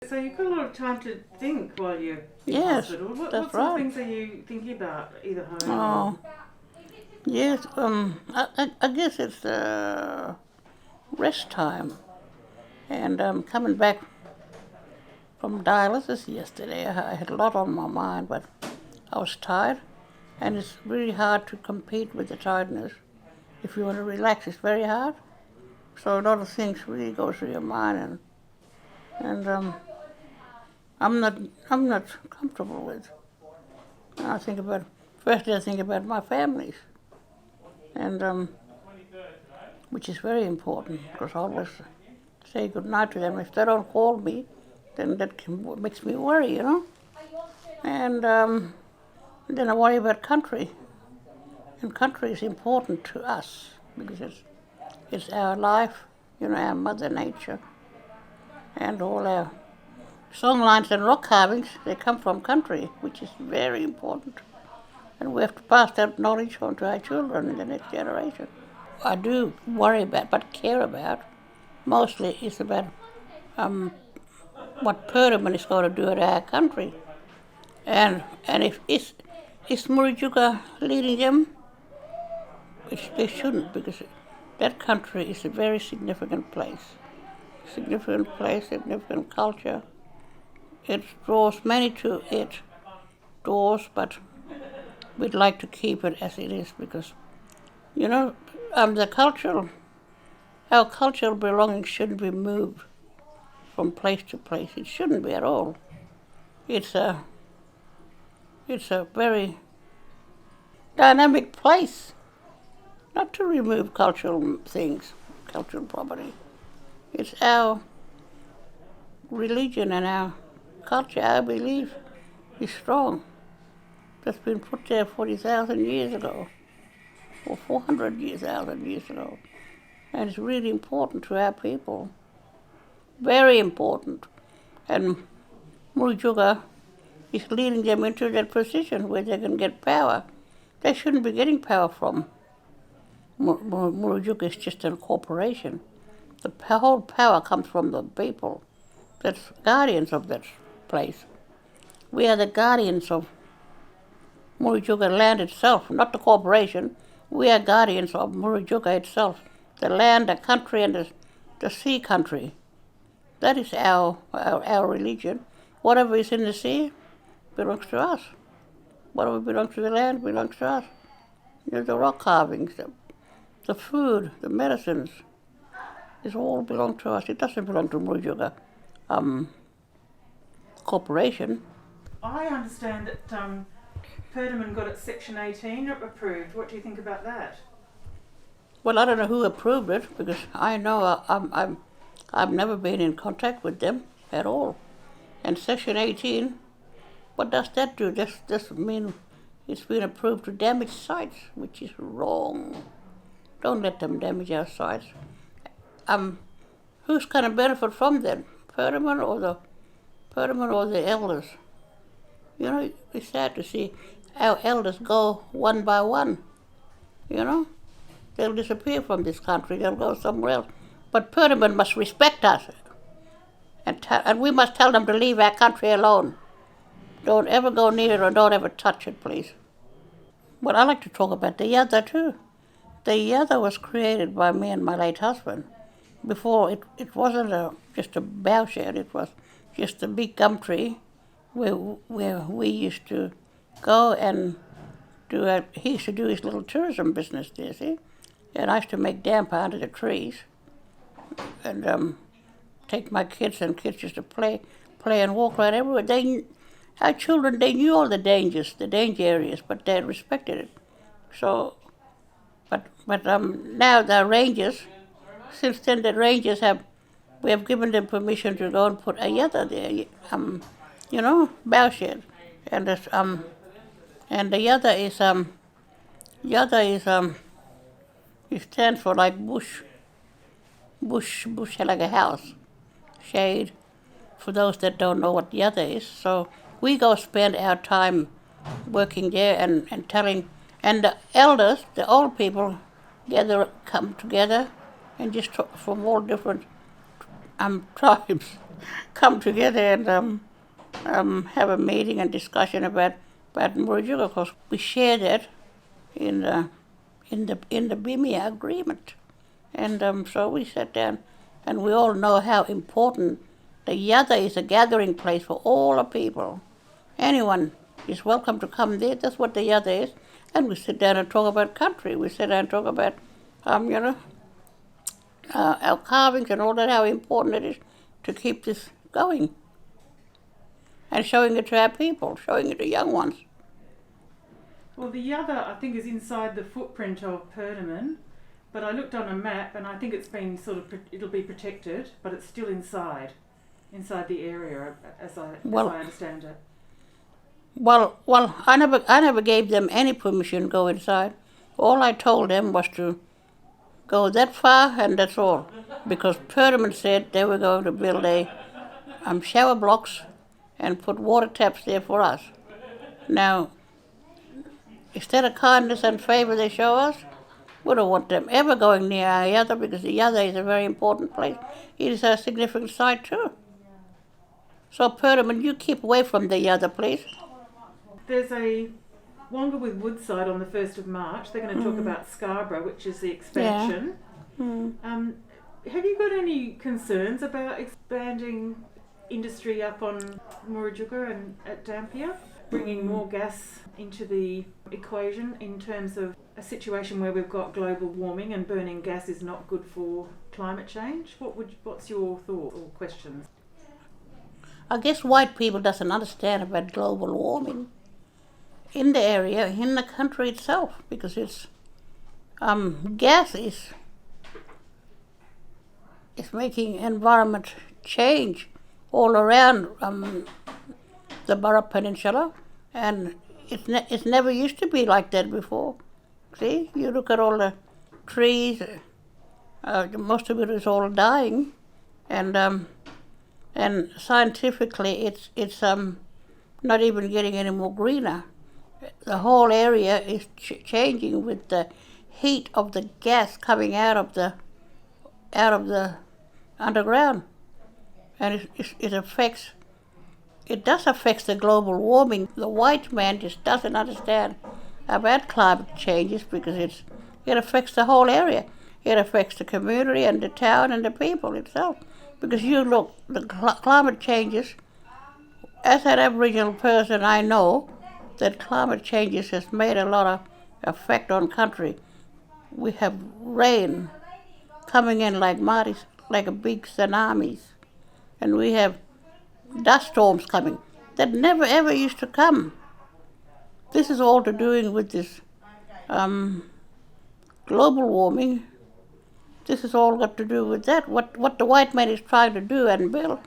So you've got a lot of time to think while you're in Yes, hospital. What that's sort of right. things are you thinking about, either home Oh, yes. I guess it's rest time, and coming back from dialysis yesterday, I had a lot on my mind, but I was tired, and it's really hard to compete with the tiredness. If you want to relax, it's very hard. So a lot of things really go through your mind, and I'm not comfortable with. I think about firstly I think about my families, and which is very important because I always say good night to them. If they don't call me, then makes me worry, you know. And then I worry about country, and country is important to us because it's our life, you know, our mother nature, and all our songlines and rock carvings. They come from country, which is very important, and we have to pass that knowledge on to our children in the next generation. I do worry about, but care about, mostly is about what Perdaman is going to do at our country. And if is Murijuka leading them, which they shouldn't, because that country is a very significant place. Significant culture. It draws many to it doors, but we'd like to keep it as it is because, you know, our cultural belongings shouldn't be moved from place to place. It shouldn't be at all. It's a very dynamic place. Not to remove cultural things, cultural property. It's our religion and our culture, our belief is strong. That's been put there 40,000 years ago, or 400,000 years ago. And it's really important to our people. Very important. And Murujuga is leading them into that position where they can get power. They shouldn't be getting power from. Murujuga is just a corporation. The whole power comes from the people. That's guardians of that place. We are the guardians of Murujuga land itself, not the corporation. We are guardians of Murujuga itself, the land, the country, and the sea country. That is our religion. Whatever is in the sea belongs to us. Whatever belongs to the land belongs to us. You know, the rock carvings, the food, the medicines, it all belong to us. It doesn't belong to Murujuga corporation. I understand that Perdaman got its Section 18 approved. What do you think about that? Well, I don't know who approved it because I know I've never been in contact with them at all. And Section 18, what does that do? This mean it's been approved to damage sites, which is wrong. Don't let them damage our sites. Who's going to benefit from that? Perdaman or the elders? You know, it's sad to see our elders go one by one. You know, they'll disappear from this country. They'll go somewhere else. But Perdaman must respect us, and we must tell them to leave our country alone. Don't ever go near it or don't ever touch it, please. Well, I like to talk about the Yada too. The Yada was created by me and my late husband. Before, it wasn't just a bowshed, it was just a big gum tree where we used to go and he used to do his little tourism business there, see? And I used to make damper under the trees and take my kids, and kids used to play and walk around everywhere. Our children, they knew all the danger areas, but they respected it. So, but now the rangers, since then we have given them permission to go and put a yada there, you know, bowshed, and the yada is it stands for like bush like a house, shade, for those that don't know what yada is. So we go spend our time working there and telling, and the elders, the old people, come together and just talk from all different tribes come together and have a meeting and discussion about Murujuga, because we shared it in the BIMIA agreement, and so we sat down, and we all know how important the Yada is, a gathering place for all the people. Anyone is welcome to come there. That's what the Yada is. And we sit down and talk about country. We sit down and talk about, our carvings and all that, how important it is to keep this going. And showing it to our people, showing it to young ones. Well, the Yada, I think, is inside the footprint of Perdaman, but I looked on a map and I think it's been it'll be protected, but it's still inside the area, as I understand it. Well, I never gave them any permission to go inside. All I told them was to go that far, and that's all. Because Perdaman said they were going to build shower blocks and put water taps there for us. Now, instead of kindness and favour they show us, we don't want them ever going near our Yada, because the Yada is a very important place. It is a significant site too. So Perdaman, you keep away from the Yada, please. There's a Wonga with Woodside on the 1st of March. They're going to talk about Scarborough, which is the expansion. Yeah. Have you got any concerns about expanding industry up on Murujuga and at Dampier, bringing more gas into the equation in terms of a situation where we've got global warming and burning gas is not good for climate change? What's your thought or questions? I guess white people doesn't understand about global warming in the area, in the country itself, because it's gas is making environment change all around the Burra Peninsula, and it's never used to be like that before. See, you look at all the trees, most of it is all dying, and scientifically it's not even getting any more greener. The whole area is changing with the heat of the gas coming out of the underground, and it does affect the global warming. The white man just doesn't understand about climate changes, because it affects the whole area. It affects the community and the town and the people itself. Because you look, the climate changes, as an Aboriginal person, I know that climate changes has made a lot of effect on country. We have rain coming in like a big tsunamis, and we have dust storms coming that never ever used to come. This is all to do with this global warming. This is all got to do with that. What the white man is trying to do and build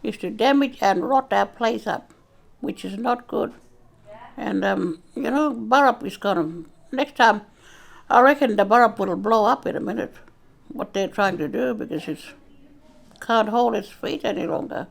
is to damage and rot our place up, which is not good. And Burrup is gonna, next time, I reckon the Burrup will blow up in a minute, what they're trying to do, because it can't hold its feet any longer.